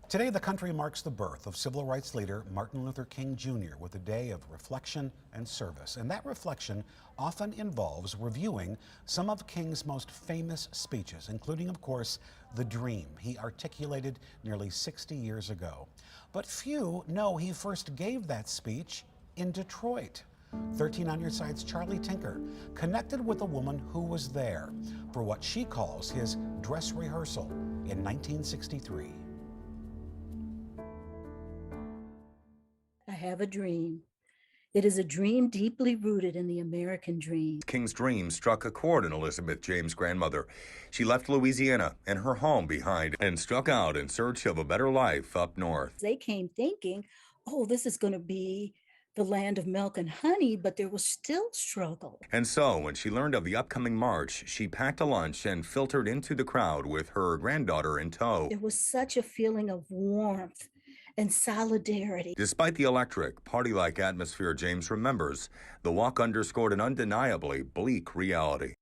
Today, the country marks the birth of civil rights leader Martin Luther King Jr. with a day of reflection and service. And that reflection often involves reviewing some of King's most famous speeches, including, of course, the dream he articulated nearly 60 years ago. But few know he first gave that speech in Detroit. 13 on Your Side's Charlie Tinker connected with a woman who was there for what she calls his dress rehearsal in 1963. I have a dream. It is a dream deeply rooted in the American dream. King's dream struck a chord in Elizabeth James' grandmother. She left Louisiana and her home behind and struck out in search of a better life up north. They came thinking, oh, this is going to be the land of milk and honey, but there was still struggle. And so, when she learned of the upcoming march, she packed a lunch and filtered into the crowd with her granddaughter in tow. It was such a feeling of warmth and solidarity. Despite the electric, party-like atmosphere James remembers, the walk underscored an undeniably bleak reality.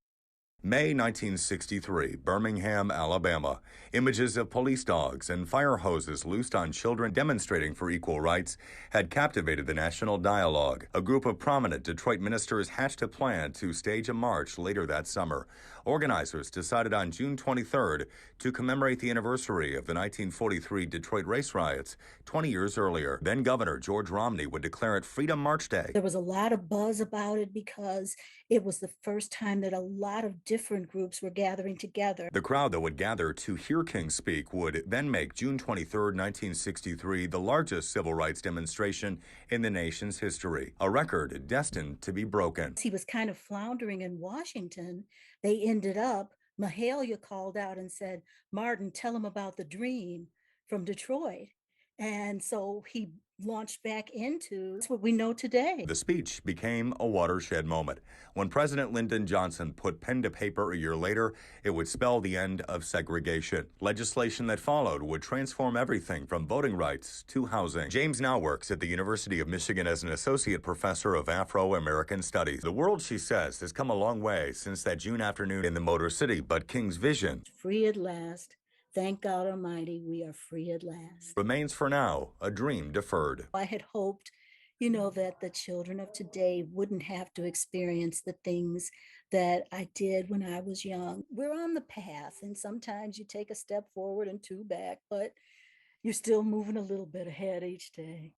May 1963, Birmingham, Alabama. Images of police dogs and fire hoses loosed on children demonstrating for equal rights had captivated the national dialogue. A group of prominent Detroit ministers hatched a plan to stage a march later that summer. Organizers decided on June 23rd to commemorate the anniversary of the 1943 Detroit race riots 20 years earlier. Then Governor George Romney would declare it Freedom March Day. There was a lot of buzz about it because it was the first time that a lot of different groups were gathering together. The crowd that would gather to hear King speak would then make June 23rd, 1963, the largest civil rights demonstration in the nation's history, a record destined to be broken. He was kind of floundering in Washington. They ended up, Mahalia called out and said, Martin, tell him about the dream from Detroit. And so he launched back into what we know today. The speech became a watershed moment. When President Lyndon Johnson put pen to paper a year later, it would spell the end of segregation. Legislation that followed would transform everything from voting rights to housing. James now works at the University of Michigan as an associate professor of Afro-American studies. The world, she says, has come a long way since that June afternoon in the Motor City, but King's vision, free at last. Thank God Almighty, we are free at last. Remains for now a dream deferred. I had hoped, that the children of today wouldn't have to experience the things that I did when I was young. We're on the path, and sometimes you take a step forward and two back, but you're still moving a little bit ahead each day.